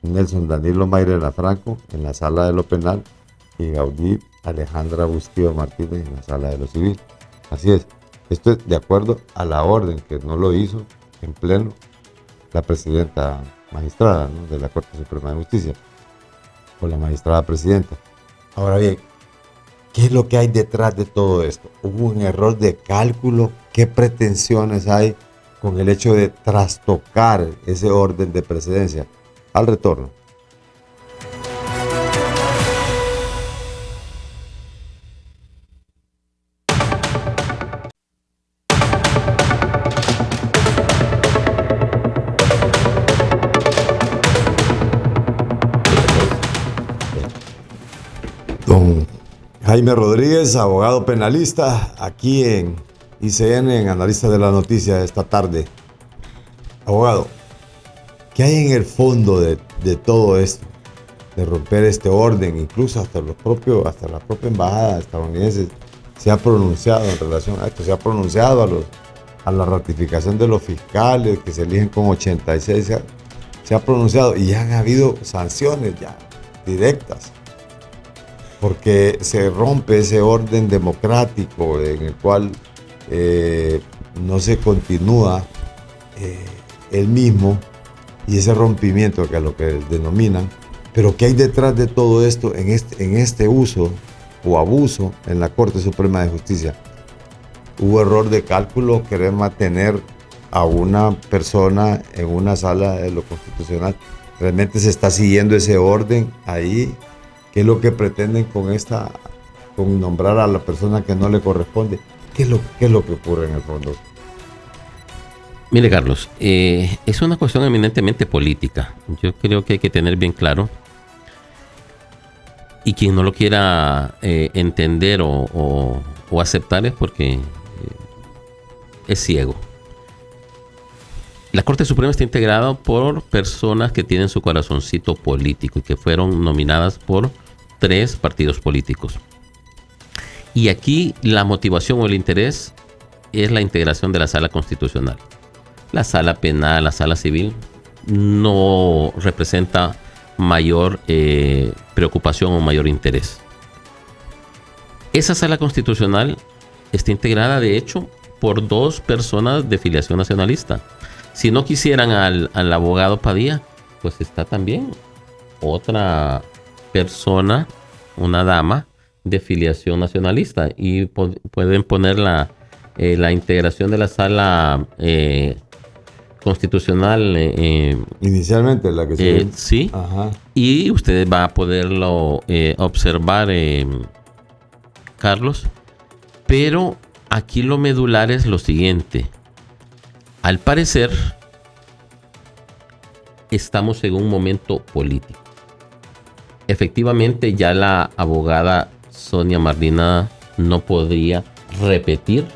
Nelson Danilo Mayrena Franco en la Sala de lo Penal y Gaudí Alejandra Bustillo Martínez en la Sala de lo Civil. Así es, esto es de acuerdo a la orden que no lo hizo en pleno la presidenta magistrada, ¿no?, de la Corte Suprema de Justicia, o la magistrada presidenta. Ahora bien, ¿qué es lo que hay detrás de todo esto? ¿Hubo un error de cálculo? ¿Qué pretensiones hay con el hecho de trastocar ese orden de precedencia? Al retorno. Don Jaime Rodríguez, abogado penalista, aquí en ICN, en Analista de la Noticia esta tarde. Abogado, ¿qué hay en el fondo de todo esto? De romper este orden, incluso hasta la propia embajada estadounidense se ha pronunciado en relación a esto, se ha pronunciado a la ratificación de los fiscales que se eligen con 86, se ha pronunciado y ya han habido sanciones ya directas, porque se rompe ese orden democrático en el cual no se continúa el mismo, y ese rompimiento, que es lo que denominan. Pero ¿qué hay detrás de todo esto en este uso o abuso en la Corte Suprema de Justicia? ¿Hubo error de cálculo, querer mantener a una persona en una sala de lo constitucional? ¿Realmente se está siguiendo ese orden ahí? ¿Qué es lo que pretenden con nombrar a la persona que no le corresponde? ¿Qué es lo que ocurre en el fondo? Mire, Carlos, es una cuestión eminentemente política. Yo creo que hay que tener bien claro, y quien no lo quiera entender o aceptar es porque es ciego. La Corte Suprema está integrada por personas que tienen su corazoncito político y que fueron nominadas por 3 partidos políticos. Y aquí la motivación o el interés es la integración de la Sala Constitucional. La Sala Penal, la Sala Civil no representa mayor preocupación o mayor interés. Esa Sala Constitucional está integrada, de hecho, por 2 personas de filiación nacionalista. Si no quisieran al abogado Padilla, pues está también otra persona, una dama de filiación nacionalista, y pueden poner la integración de la Sala Constitucional inicialmente la que se sí. Ajá. Y usted va a poderlo observar, Carlos, pero aquí lo medular es lo siguiente. Al parecer estamos en un momento político. Efectivamente, ya la abogada Sonia Marlina no podría repetir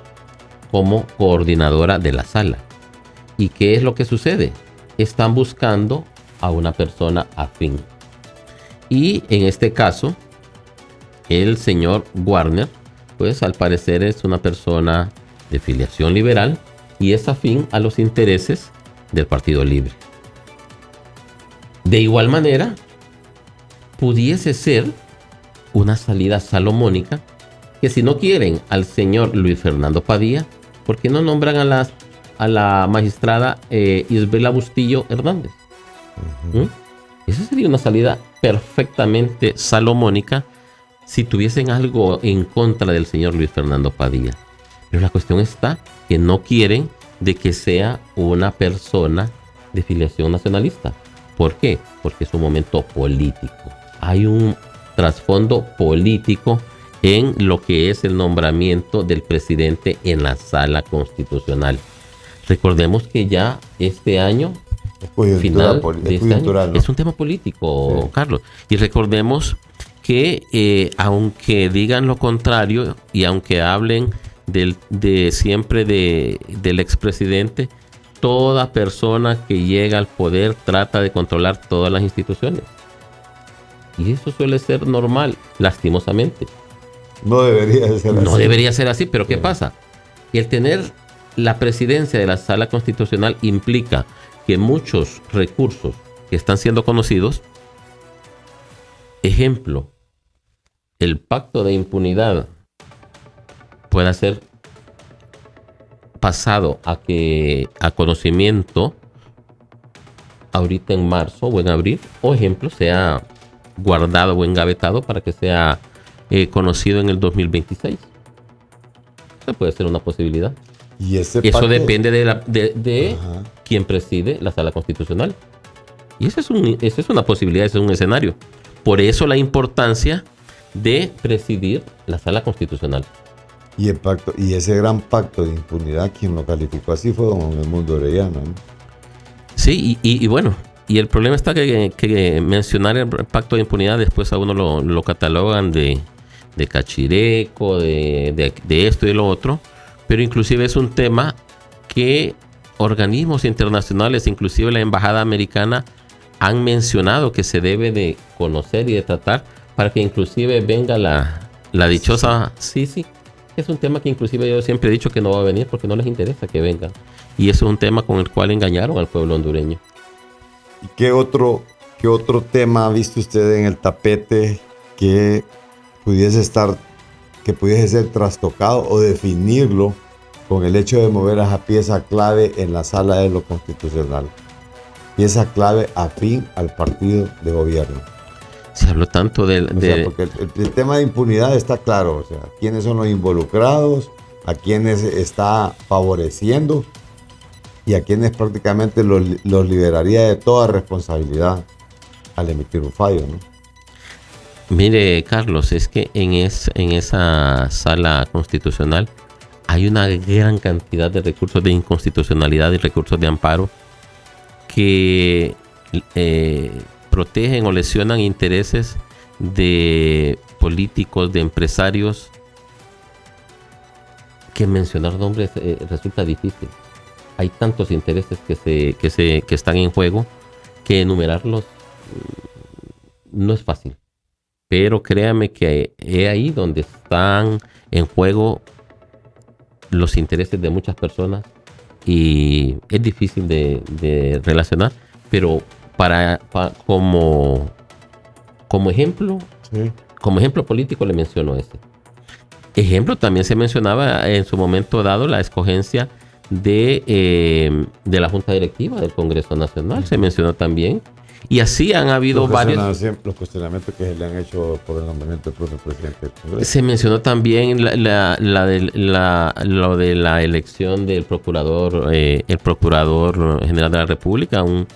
como coordinadora de la sala. ¿Y qué es lo que sucede? Están buscando a una persona afín. Y en este caso, el señor Wagner, pues al parecer es una persona de filiación liberal y es afín a los intereses del Partido Libre. De igual manera, pudiese ser una salida salomónica, que si no quieren al señor Luis Fernando Padilla, ¿por qué no nombran a la magistrada Isabela Bustillo Hernández? Esa sería una salida perfectamente salomónica si tuviesen algo en contra del señor Luis Fernando Padilla. Pero la cuestión está que no quieren de que sea una persona de filiación nacionalista. ¿Por qué? Porque es un momento político. Hay un trasfondo político en lo que es el nombramiento del presidente en la Sala Constitucional. Recordemos que ya este año, final de este año, ¿no? Es un tema político, sí, Carlos. Y recordemos que aunque digan lo contrario y aunque hablen siempre del expresidente, toda persona que llega al poder trata de controlar todas las instituciones. Y eso suele ser normal, lastimosamente. No debería de ser así. No debería ser así, pero ¿qué pasa? El tener la presidencia de la Sala Constitucional implica que muchos recursos que están siendo conocidos, ejemplo, el pacto de impunidad pueda ser pasado a conocimiento ahorita en marzo o en abril, o ejemplo, sea guardado o engavetado para que sea conocido en el 2026. Eso puede ser una posibilidad. Y eso depende de quien preside la Sala Constitucional. Y esa es una posibilidad, ese es un escenario. Por eso la importancia de presidir la Sala Constitucional. Y ese gran pacto de impunidad, quien lo calificó así fue don Edmundo Orellana, ¿no? Sí, y bueno, y el problema está que mencionar el pacto de impunidad después a uno lo catalogan de cachireco, de esto y lo otro, pero inclusive es un tema que organismos internacionales, inclusive la Embajada Americana, han mencionado que se debe de conocer y de tratar para que inclusive venga la dichosa Sisi. Es un tema que inclusive yo siempre he dicho que no va a venir porque no les interesa que venga. Y eso es un tema con el cual engañaron al pueblo hondureño. ¿Y qué otro tema ha visto usted en el tapete que pudiese ser trastocado o definirlo con el hecho de mover a esa pieza clave en la sala de lo constitucional? Pieza clave afín al partido de gobierno. Se habló tanto porque el tema de impunidad está claro, o sea, quiénes son los involucrados, a quiénes está favoreciendo y a quienes prácticamente los liberaría de toda responsabilidad al emitir un fallo, ¿no? Mire, Carlos, es que en esa sala constitucional hay una gran cantidad de recursos de inconstitucionalidad y recursos de amparo que protegen o lesionan intereses de políticos, de empresarios, que mencionar nombres resulta difícil. Hay tantos intereses que están en juego que enumerarlos no es fácil. Pero créame que es ahí donde están en juego los intereses de muchas personas y es difícil de relacionar, pero como ejemplo, sí. Como ejemplo político le menciono ese. Ejemplo, también se mencionaba en su momento dado la escogencia de la Junta Directiva del Congreso Nacional, se mencionó también. Y así han habido varios. Los cuestionamientos que se le han hecho por el nombramiento del propio presidente del Congreso. Se mencionó también lo de la elección del procurador, el Procurador General de la República, un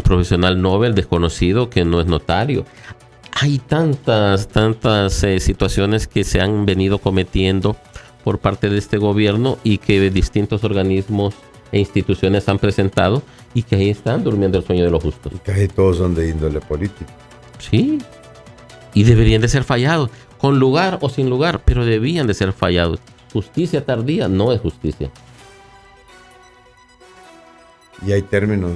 profesional Nobel desconocido que no es notario. Hay tantas situaciones que se han venido cometiendo por parte de este gobierno y que distintos organismos e instituciones han presentado y que ahí están durmiendo el sueño de los justos. Y casi todos son de índole político. Sí, y deberían de ser fallados, con lugar o sin lugar, pero debían de ser fallados. Justicia tardía no es justicia. Y hay términos.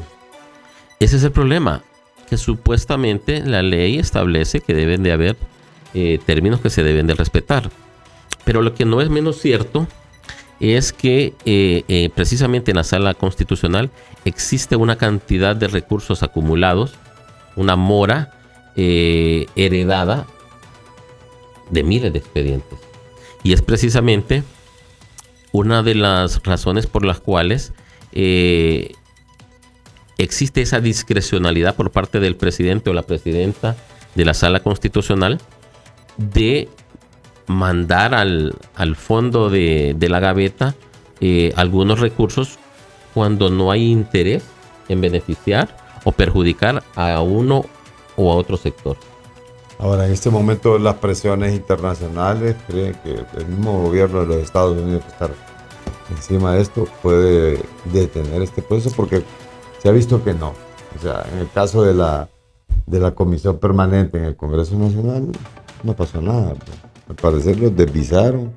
Ese es el problema, que supuestamente la ley establece que deben de haber términos que se deben de respetar. Pero lo que no es menos cierto es que precisamente en la Sala Constitucional existe una cantidad de recursos acumulados, una mora heredada de miles de expedientes. Y es precisamente una de las razones por las cuales existe esa discrecionalidad por parte del presidente o la presidenta de la Sala Constitucional de mandar al fondo de la gaveta algunos recursos cuando no hay interés en beneficiar o perjudicar a uno o a otro sector. Ahora, en este momento las presiones internacionales creen que el mismo gobierno de los Estados Unidos que está encima de esto puede detener este proceso, porque se ha visto que no. O sea, en el caso de la comisión permanente en el Congreso Nacional no pasó nada. Al parecer los desvisaron,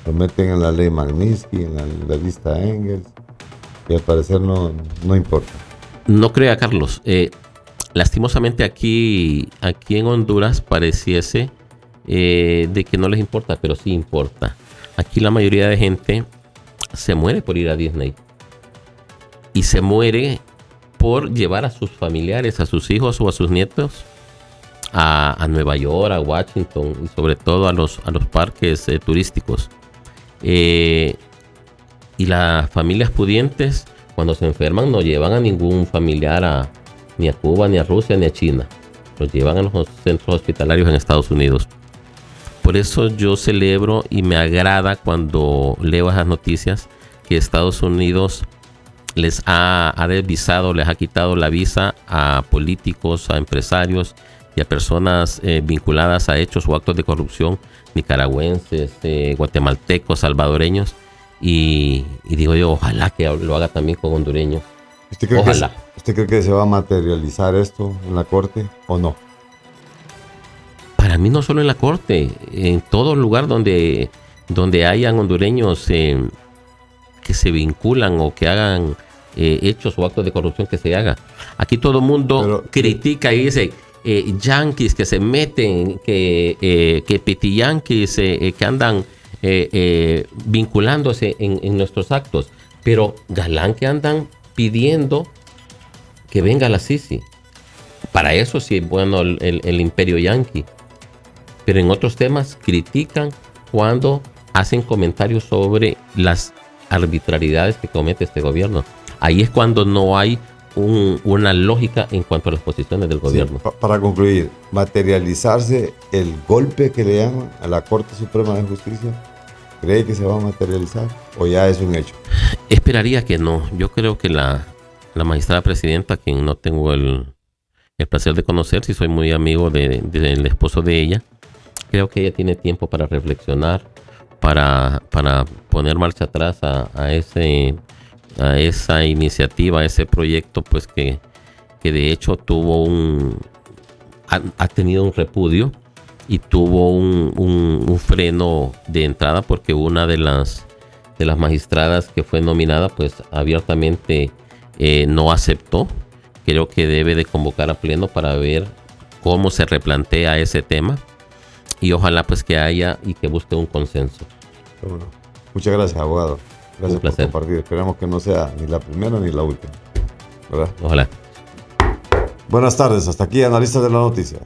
lo meten en la ley Magnitsky, en la lista Engels, y al parecer no importa. No crea, Carlos. Lastimosamente aquí en Honduras pareciese de que no les importa, pero sí importa. Aquí la mayoría de gente se muere por ir a Disney. Y se muere por llevar a sus familiares, a sus hijos o a sus nietos a Nueva York, a Washington y sobre todo a los parques turísticos. Y las familias pudientes, cuando se enferman, no llevan a ningún familiar ni a Cuba, ni a Rusia, ni a China. Los llevan a los centros hospitalarios en Estados Unidos. Por eso yo celebro y me agrada cuando leo esas noticias que Estados Unidos les ha desvisado, les ha quitado la visa a políticos, a empresarios y a personas vinculadas a hechos o actos de corrupción nicaragüenses, guatemaltecos, salvadoreños. Y digo yo, ojalá que lo haga también con hondureños. Ojalá. ¿Usted cree que se va a materializar esto en la corte o no? Para mí no solo en la corte, en todo lugar donde hayan hondureños que se vinculan o que hagan hechos o actos de corrupción, que se haga. Aquí todo el mundo critica y dice yanquis que se meten, que pitiyanquis que andan vinculándose en nuestros actos, pero galán que andan pidiendo que venga la Sisi. Para eso sí es bueno el imperio yanqui. Pero en otros temas critican cuando hacen comentarios sobre las arbitrariedades que comete este gobierno. Ahí es cuando no hay una lógica en cuanto a las posiciones del gobierno. Sí, para concluir, materializarse el golpe que le llaman a la Corte Suprema de Justicia, ¿cree que se va a materializar o ya es un hecho? Esperaría que no. Yo creo que la magistrada presidenta, quien no tengo el placer de conocer, si soy muy amigo del esposo de ella, creo que ella tiene tiempo para reflexionar, para poner marcha atrás a esa iniciativa, a ese proyecto, pues que de hecho ha tenido un repudio y tuvo un freno de entrada, porque una de las magistradas que fue nominada, pues abiertamente no aceptó. Creo que debe de convocar a pleno para ver cómo se replantea ese tema. Y ojalá pues que haya y que busque un consenso. Bueno, muchas gracias, abogado. Gracias por compartir. Esperamos que no sea ni la primera ni la última, ¿verdad? Ojalá. Buenas tardes. Hasta aquí, analistas de la noticia.